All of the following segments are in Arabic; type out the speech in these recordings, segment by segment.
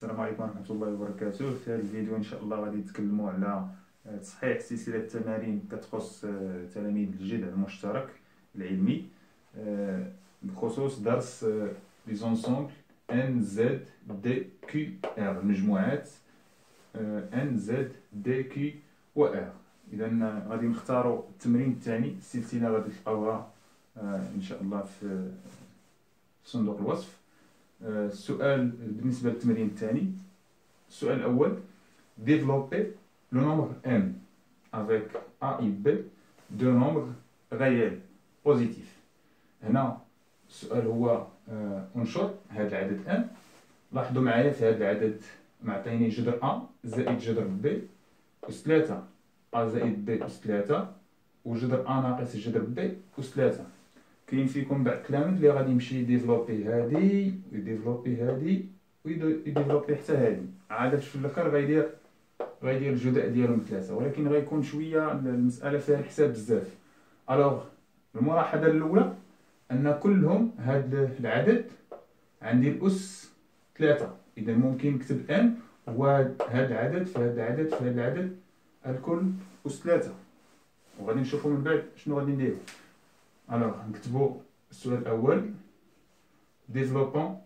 السلام عليكم ورحمة الله وبركاته. في هذا الفيديو إن شاء الله غادي نتكلموا على تصحيح سلسلة التمارين كتخص تلاميذ الجذع المشترك العلمي بخصوص درس لي زونسومبل ان زد دي كيو ار، المجموعات ان زد دي كيو و ار. إذا غادي نختاروا التمرين الثاني، السلسلة غادي تلقاوها إن شاء الله في صندوق الوصف. السؤال بالنسبة للتمرين الثاني، السؤال الأول: développer le nombre n avec a et b de nombres réels positifs. هنا السؤال هو انشر هذا العدد n. لاحظوا معايا في هذا العدد معطيني جذر a زائد جذر b أس 3 a زائد b أس 3 وجذر a ناقص جذر b أس 3. كاين فيكم بعض التلاميذ اللي غادي يمشي يديفلوبي هادي ويديفلوبي هادي ويديفلوبي حتى هادي، عاد في الاخر غيدير الجداء ديالهم 3، ولكن غيكون شويه المساله فيها الحساب بزاف. الوغ الملاحظه الاولى ان كلهم هاد العدد عندي الاس 3، اذا ممكن نكتب ان وهاد العدد في هاد العدد في هاد العدد الكل اس 3، وغادي نشوفوا من بعد شنو غادي نديرو. Alors, نكتبوا السؤال الأول: développant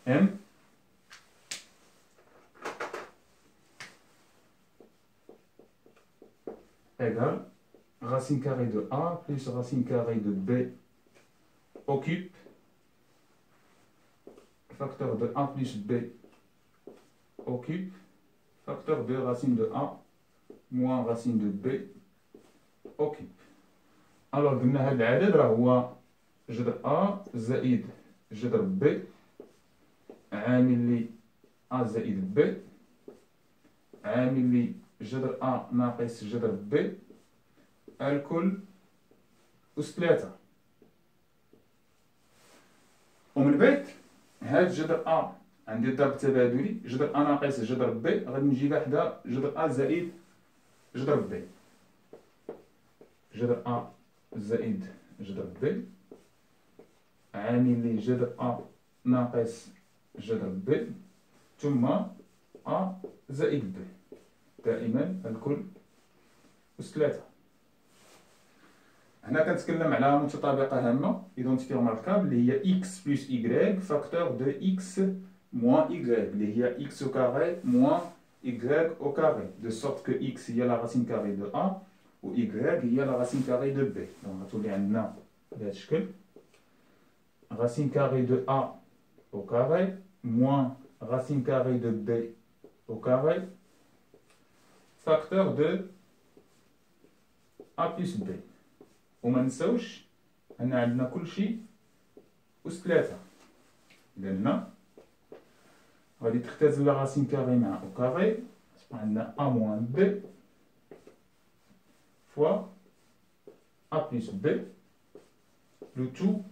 m égale racine carrée de a plus racine carrée de b occupe facteur de a plus b occupe facteur de racine de a moins racine de b occupe. alors قلنا هذا العدد راه هو جذر a زائد جذر b عامل لي a زائد b عامل لي جذر a ناقص جذر b الكل أس 3. ومن بعد هاد جذر a عندي ضرب تبادلي، جذر a ناقص جذر b غادي نجيبها حدا جذر a زائد جذر b، جذر a زائد جذر b عامل لي جذر a ناقص جذر b ثم a زائد b، دائما الكل أس 3. هنا كنتكلم على متطابقة هامة إيدونتيتي رماركابل اللي هي x plus y فاكتور دو x moins y اللي هي x au carré moins y au carré, de sorte que x هي la racine carrée de a و y هي la racine carrée de b. donc غتولي عندنا بهذا الشكل racine carrée de a au carré moins racine carrée de b au carré facteur de a plus b. وما نساوش ان عندنا كلشي أس 3، إذا هنا غادي تختزل لا راسين كاري مع او كاري، تبقى عندنا a moins b fois a plus b le tout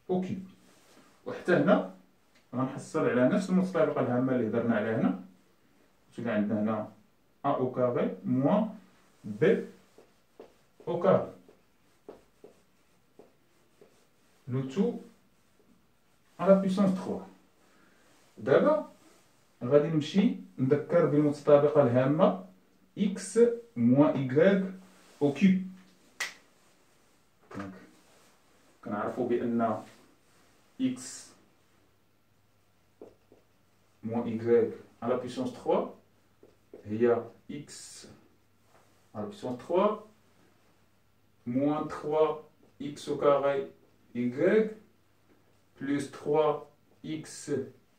au cube. وحتى هنا غنحصل على نفس المتطابقة الهامة اللي هضرنا عليها هنا، تولي عندنا هنا a au carré moins b au carré le tout à la puissance 3. دابا غادي نمشي نذكر بالمتطابقة الهامة x moins y au cube. كنعرفوا بأن x moins y à la puissance 3 هي x à la puissance 3 moins 3x au carré y plus 3x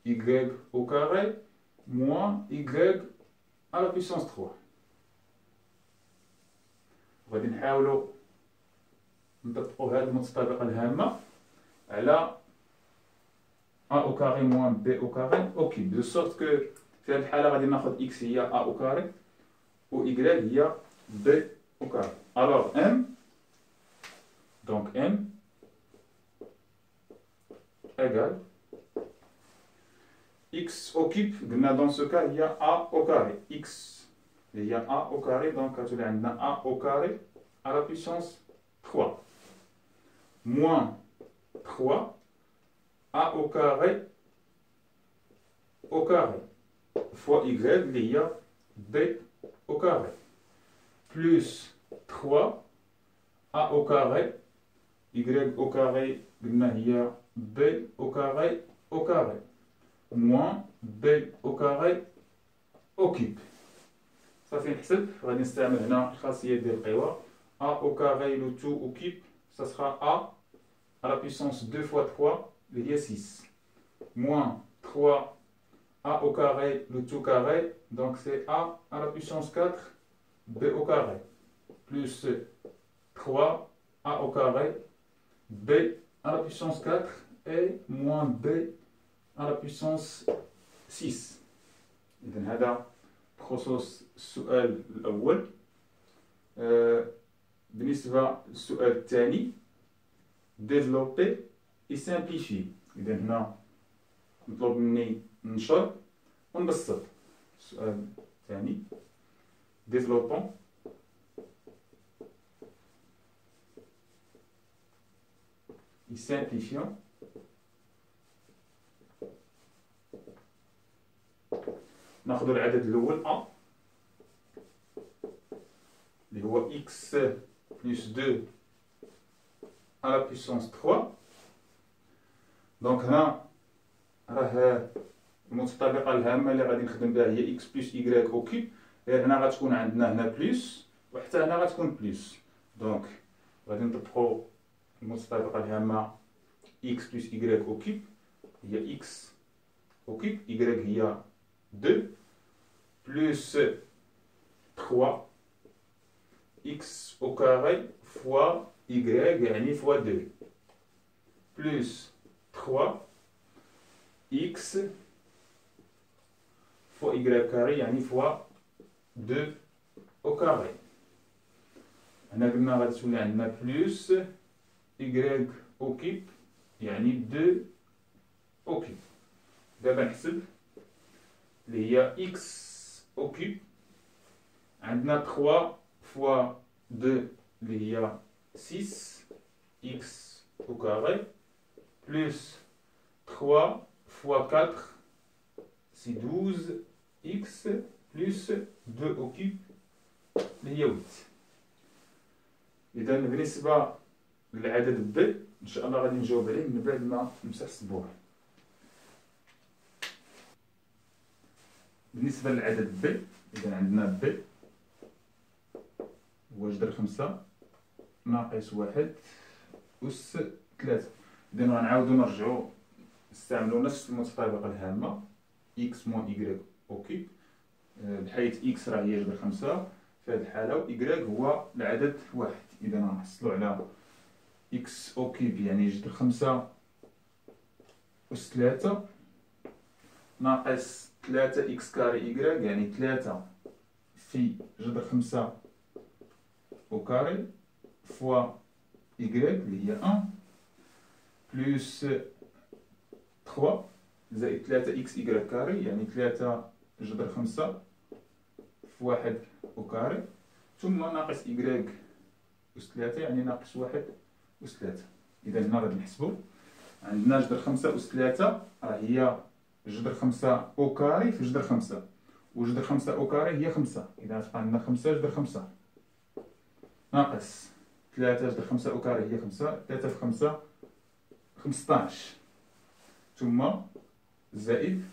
y au carré moins y à la puissance 3. غادي نحاولوا نطبقوا هذه المتطابقة الهامة على a au carré moins b au carré au cube، de sorte que في هذه الحالة غادي ناخذ x هي a au carré و y هي b au carré. alors m donc m égale x au cube قلنا dans ce cas il y a a au carré x il y a a au carré donc غتولي عندنا a au carré à la puissance 3 moins 3 a au carré fois y اللي هي b au carré plus 3 a au carré y au carré قلنا هي b au carré moins b au carré au cube. صافي نحسب غادي نستعمل هنا الخاصية ديال القوى a au carré le tout au cube ça sera a à la puissance 2 fois 3 اللي هي 6 moins 3 a au carré le tout carré donc c'est a à la puissance 4 b au carré plus 3 a au carré b à la puissance 4 et moins b à la puissance 6. إذن هذا بخصوص السؤال الأول. بالنسبة للسؤال الثاني développer et simplifier. إذن هنا مطلوب مني ننشر ونبسط. السؤال الثاني développons et simplifions ناخذ العدد الأول A اللي هو x plus 2 à la puissance 3 دونك هنا راه المتطابقة الهامة اللي غادي نخدم بها هي x plus y au cube غير هنا غتكون عندنا هنا بلس وحتى هنا غتكون بلس دونك غادي نطبقو المتطابقة الهامة x plus y au cube هي x au cube y هي 2 plus 3 x au carré fois y يعني fois 2 plus 3 x fois y carré يعني fois 2 au carré. هنا قلنا غادي تولي عندنا plus y au cube يعني 2 au cube. دابا نحسب اللي هي x au cube عندنا 3 fois 2 اللي هي 6 x au carré plus 3 fois 4 c'est 12 x plus 2 au cube اللي هي 8. إذا بالنسبة للعدد ب إن شاء الله غادي نجاوب عليه من بعد ما نمسح السبورة. بالنسبة للعدد ب إذا عندنا ب هو جذر 5 ناقص 1 أس 3. إذا غنعاودو نرجعو نستعملو نفس المتطابقة الهامة x moins y au cube بحيث x راه هي جذر 5 في هذه الحالة و y هو العدد 1. إذا غنحصلو على x au cube يعني جذر 5 أس 3 ناقص 3 x كاري y يعني 3 في جذر 5 au carré fois y اللي هي 1 plus 3 زائد 3 x y كاري يعني 3 جذر 5 في 1 au carré ثم ناقص y أس 3 يعني ناقص 1 أس 3. إذا هنا غادي نحسبو عندنا جذر 5 أس 3 راه هي جذر 5 au carré في جذر 5 وجذر 5 au carré هي 5. إذا تبقى عندنا 5 جذر 5 ناقص 3 جذر 5 أو كاري هي 5 3 في 5 15 ثم زائد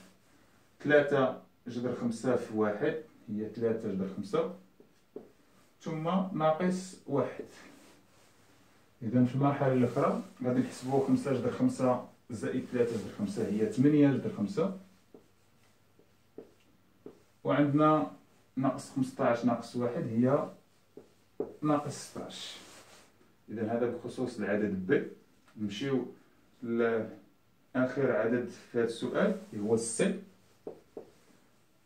3 جذر 5 في 1 هي 3 جذر 5 ثم ناقص 1. إذا في المرحلة الأخرى غادي نحسبو 5 جذر 5 زائد 3 جذر 5 هي 8 جذر 5 وعندنا ناقص 15 ناقص 1 هي ناقص 16. إذا هذا بخصوص العدد ب. نمشيو لآخر عدد في هذا السؤال اللي هو سي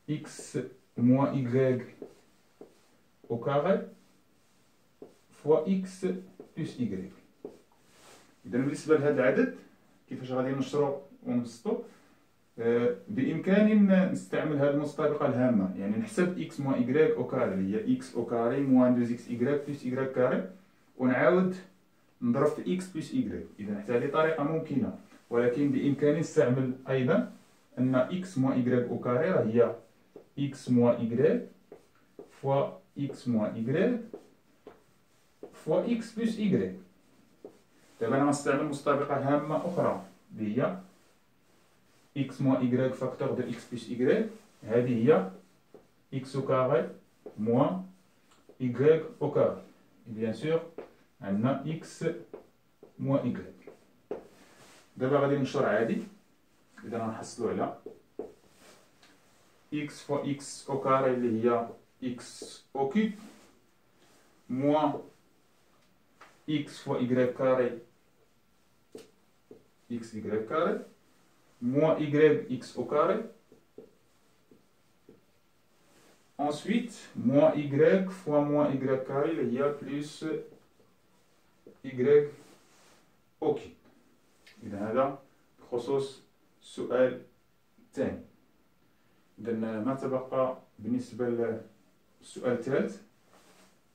x moins y au carré fois x plus y. إذا بالنسبة لهذا العدد كيفاش غادي نشرو ونبسطو بإمكاني نستعمل هذه المتطابقة الهامة يعني نحسب x moins y au carré اللي هي x au carré moins 2xy plus y carré ونعاود نضرب في إكس بلس إيكغيك. إذا حتى هذه طريقة ممكنة، ولكن بإمكاني نستعمل أيضا أن إكس موان إيكغيك أو كاري راه هي إكس موان إيكغيك فوا إكس موان إيكغيك فوا إكس بلس إيكغيك. دابا أنا غنستعمل مستطابقة هامة أخرى اللي هي إكس موان إيكغيك فاكتور دو إكس بلس إيكغيك. هذه هي إكس أو كاري موان إيكغيك أو كاري. بيان سور عندنا إكس موان إيكغيك. دابا غادي ننشر عادي. إذا غنحصلو على إكس فوا إكس أو كاري اللي هي إكس أو كيب موان إكس فوا إيكغيك كاري إكس إيكغيك كاري moins yx au carré. Ensuite, moins y fois moins y carré, il y a plus y au كيب. إذا هذا بخصوص السؤال الثاني. إذا ما تبقى بالنسبة للسؤال الثالث،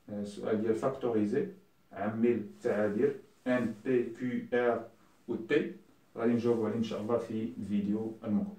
السؤال ديال فاكتوريزي عمل التعابير ان بي كيو ار و تي. غادي نجاوبو عليه ان شاء الله في الفيديو المقبل.